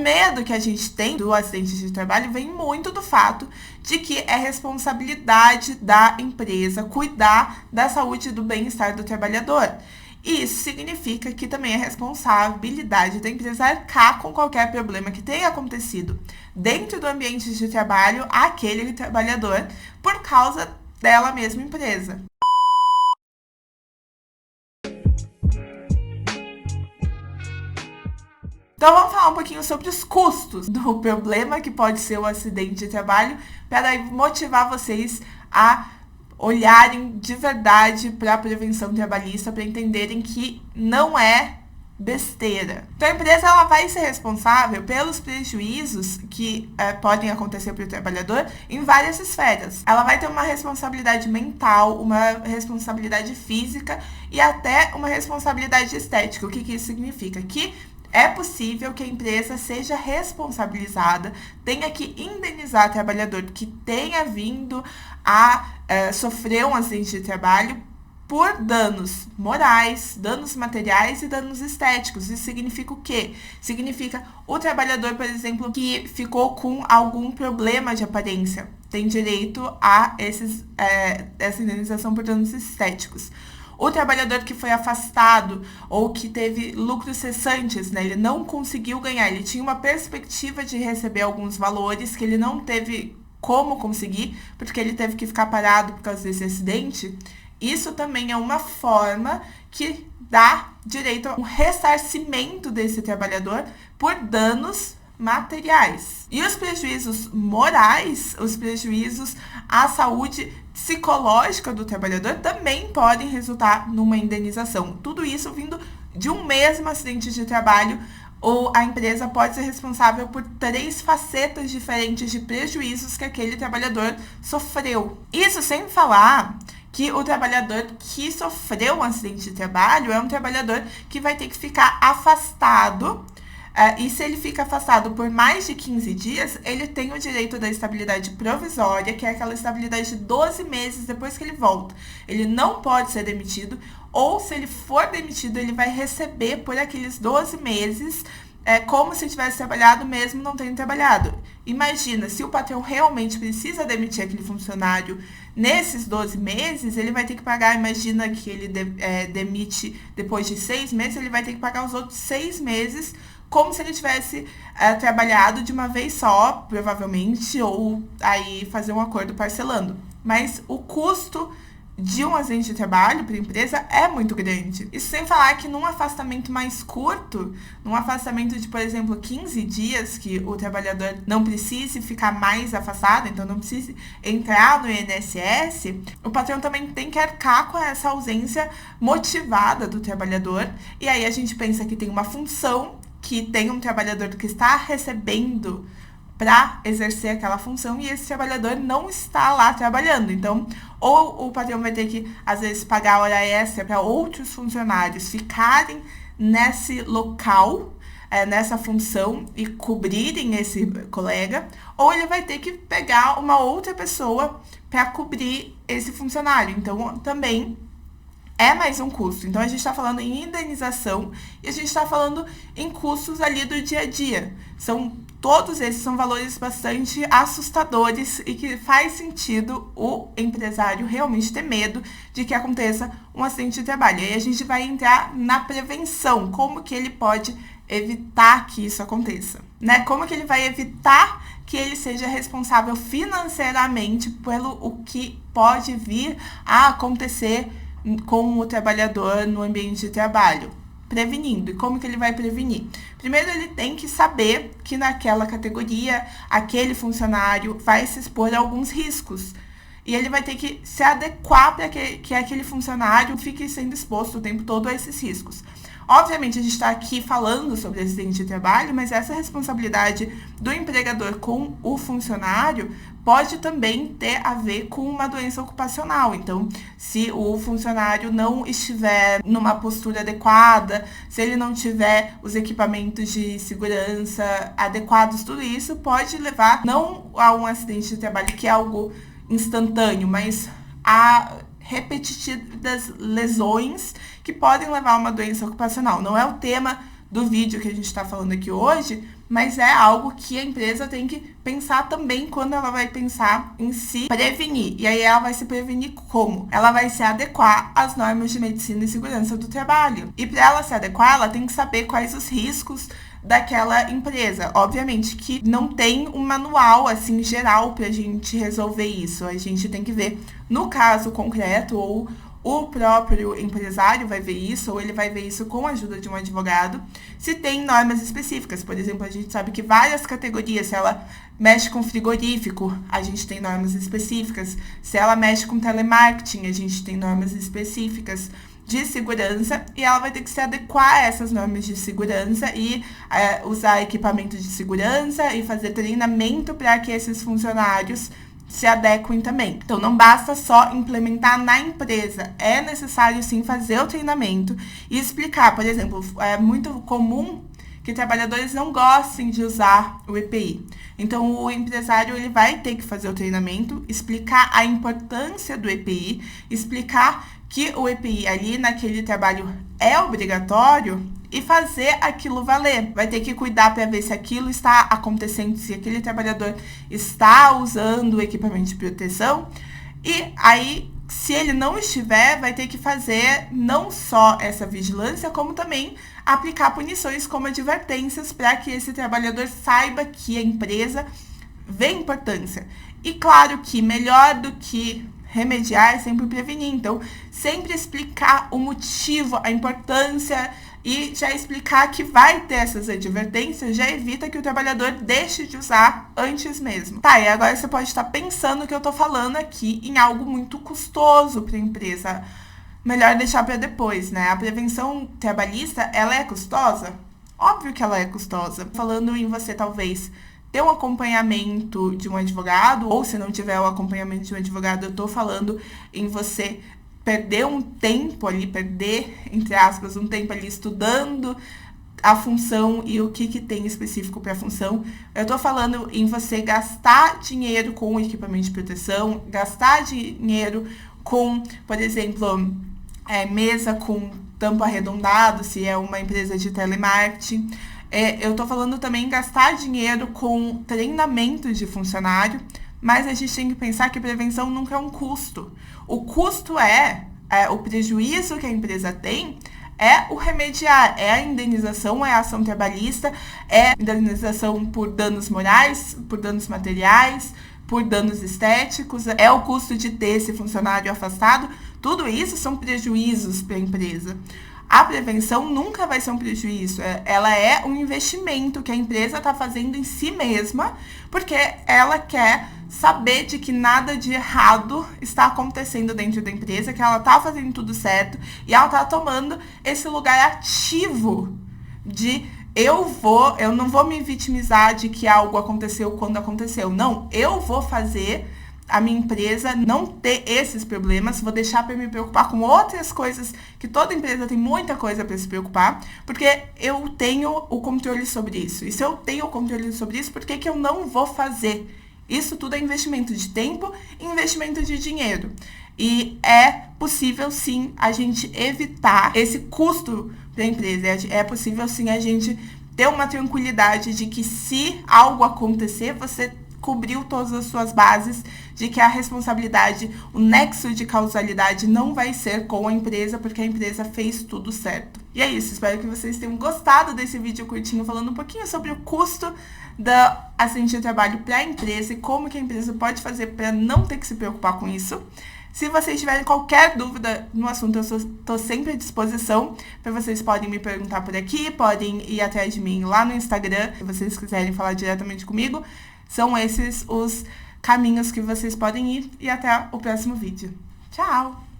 medo que a gente tem do acidente de trabalho vem muito do fato de que é responsabilidade da empresa cuidar da saúde e do bem-estar do trabalhador. E isso significa que também é responsabilidade da empresa arcar com qualquer problema que tenha acontecido dentro do ambiente de trabalho àquele trabalhador por causa dela mesma empresa. Então vamos falar um pouquinho sobre os custos do problema que pode ser o acidente de trabalho, para motivar vocês a olharem de verdade para a prevenção trabalhista, para entenderem que não é besteira. Então a empresa ela vai ser responsável pelos prejuízos que podem acontecer para o trabalhador em várias esferas. Ela vai ter uma responsabilidade mental, uma responsabilidade física e até uma responsabilidade estética. O que isso significa? Que é possível que a empresa seja responsabilizada, tenha que indenizar o trabalhador que tenha vindo a sofrer um acidente de trabalho por danos morais, danos materiais e danos estéticos. Isso significa o quê? Significa o trabalhador, por exemplo, que ficou com algum problema de aparência, tem direito a essa indenização por danos estéticos. O trabalhador que foi afastado ou que teve lucros cessantes, né? Ele não conseguiu ganhar, ele tinha uma perspectiva de receber alguns valores que ele não teve como conseguir, porque ele teve que ficar parado por causa desse acidente. Isso também é uma forma que dá direito a um ressarcimento desse trabalhador por danos materiais. E os prejuízos morais, os prejuízos à saúde psicológica do trabalhador também podem resultar numa indenização. Tudo isso vindo de um mesmo acidente de trabalho, ou a empresa pode ser responsável por 3 facetas diferentes de prejuízos que aquele trabalhador sofreu. Isso sem falar que o trabalhador que sofreu um acidente de trabalho é um trabalhador que vai ter que ficar afastado. E se ele fica afastado por mais de 15 dias, ele tem o direito da estabilidade provisória, que é aquela estabilidade de 12 meses depois que ele volta. Ele não pode ser demitido, ou se ele for demitido, ele vai receber por aqueles 12 meses, como se tivesse trabalhado mesmo não tendo trabalhado. Imagina, se o patrão realmente precisa demitir aquele funcionário nesses 12 meses, ele vai ter que pagar, imagina que ele demite depois de 6 meses, ele vai ter que pagar os outros 6 meses, como se ele tivesse trabalhado de uma vez só, provavelmente, ou aí fazer um acordo parcelando. Mas o custo de um acidente de trabalho para a empresa é muito grande. Isso sem falar que num afastamento mais curto, num afastamento de, por exemplo, 15 dias, que o trabalhador não precise ficar mais afastado, então não precise entrar no INSS, o patrão também tem que arcar com essa ausência motivada do trabalhador. E aí a gente pensa que tem uma função, que tem um trabalhador que está recebendo para exercer aquela função e esse trabalhador não está lá trabalhando. Então, ou o patrão vai ter que, às vezes, pagar hora extra para outros funcionários ficarem nesse local, nessa função e cobrirem esse colega, ou ele vai ter que pegar uma outra pessoa para cobrir esse funcionário. Então, também é mais um custo. Então, a gente está falando em indenização e a gente está falando em custos ali do dia a dia. Todos esses são valores bastante assustadores e que faz sentido o empresário realmente ter medo de que aconteça um acidente de trabalho. E aí a gente vai entrar na prevenção, como que ele pode evitar que isso aconteça, né? Como que ele vai evitar que ele seja responsável financeiramente pelo o que pode vir a acontecer com o trabalhador no ambiente de trabalho, prevenindo. E como que ele vai prevenir? Primeiro, ele tem que saber que naquela categoria, aquele funcionário vai se expor a alguns riscos. E ele vai ter que se adequar para que aquele funcionário fique sendo exposto o tempo todo a esses riscos. Obviamente, a gente está aqui falando sobre acidente de trabalho, mas essa responsabilidade do empregador com o funcionário pode também ter a ver com uma doença ocupacional. Então, se o funcionário não estiver numa postura adequada, se ele não tiver os equipamentos de segurança adequados, tudo isso pode levar não a um acidente de trabalho, que é algo instantâneo, mas a repetitivas lesões que podem levar a uma doença ocupacional. Não é o tema do vídeo que a gente está falando aqui hoje, mas é algo que a empresa tem que pensar também quando ela vai pensar em se prevenir. E aí ela vai se prevenir como? Ela vai se adequar às normas de medicina e segurança do trabalho. E para ela se adequar, ela tem que saber quais os riscos daquela empresa. Obviamente que não tem um manual assim geral pra gente resolver isso. A gente tem que ver no caso concreto, ou o próprio empresário vai ver isso, ou ele vai ver isso com a ajuda de um advogado, se tem normas específicas. Por exemplo, a gente sabe que várias categorias, se ela mexe com frigorífico, a gente tem normas específicas. Se ela mexe com telemarketing, a gente tem normas específicas de segurança, e ela vai ter que se adequar a essas normas de segurança e usar equipamento de segurança e fazer treinamento para que esses funcionários se adequem também. Então, não basta só implementar na empresa, é necessário sim fazer o treinamento e explicar. Por exemplo, é muito comum que trabalhadores não gostem de usar o EPI. Então, o empresário ele vai ter que fazer o treinamento, explicar a importância do EPI, explicar que o EPI ali naquele trabalho é obrigatório e fazer aquilo valer. Vai ter que cuidar para ver se aquilo está acontecendo, se aquele trabalhador está usando o equipamento de proteção. E aí, se ele não estiver, vai ter que fazer não só essa vigilância, como também aplicar punições como advertências para que esse trabalhador saiba que a empresa vê importância. E claro que melhor do que remediar é sempre prevenir. Então, sempre explicar o motivo, a importância e já explicar que vai ter essas advertências, já evita que o trabalhador deixe de usar antes mesmo. Tá, e agora você pode estar pensando que eu tô falando aqui em algo muito custoso para a empresa. Melhor deixar para depois, né? A prevenção trabalhista, ela é custosa? Óbvio que ela é custosa. Falando em você, talvez, ter um acompanhamento de um advogado, ou se não tiver o acompanhamento de um advogado, eu tô falando em você perder um tempo ali, perder, entre aspas, um tempo ali estudando a função e o que tem específico para a função. Eu tô falando em você gastar dinheiro com equipamento de proteção, gastar dinheiro com, por exemplo, mesa com tampo arredondado, se é uma empresa de telemarketing. Eu tô falando também em gastar dinheiro com treinamento de funcionário, mas a gente tem que pensar que prevenção nunca é um custo. O custo é o prejuízo que a empresa tem, é o remediar, é a indenização, é a ação trabalhista, é indenização por danos morais, por danos materiais, por danos estéticos, é o custo de ter esse funcionário afastado. Tudo isso são prejuízos para a empresa. A prevenção nunca vai ser um prejuízo, ela é um investimento que a empresa está fazendo em si mesma, porque ela quer saber de que nada de errado está acontecendo dentro da empresa, que ela está fazendo tudo certo e ela está tomando esse lugar ativo de eu não vou me vitimizar de que algo aconteceu quando aconteceu. Não, eu vou fazer a minha empresa não ter esses problemas, vou deixar para me preocupar com outras coisas, que toda empresa tem muita coisa para se preocupar, porque eu tenho o controle sobre isso. E se eu tenho o controle sobre isso, por que eu não vou fazer? Isso tudo é investimento de tempo e investimento de dinheiro. E é possível, sim, a gente evitar esse custo para a empresa. É possível, sim, a gente ter uma tranquilidade de que se algo acontecer, você cobriu todas as suas bases, de que a responsabilidade, o nexo de causalidade não vai ser com a empresa, porque a empresa fez tudo certo. E é isso, espero que vocês tenham gostado desse vídeo curtinho, falando um pouquinho sobre o custo da acidente de trabalho para a empresa e como que a empresa pode fazer para não ter que se preocupar com isso. Se vocês tiverem qualquer dúvida no assunto, eu estou sempre à disposição. Vocês podem me perguntar por aqui, podem ir atrás de mim lá no Instagram, se vocês quiserem falar diretamente comigo. São esses os caminhos que vocês podem ir, e até o próximo vídeo. Tchau!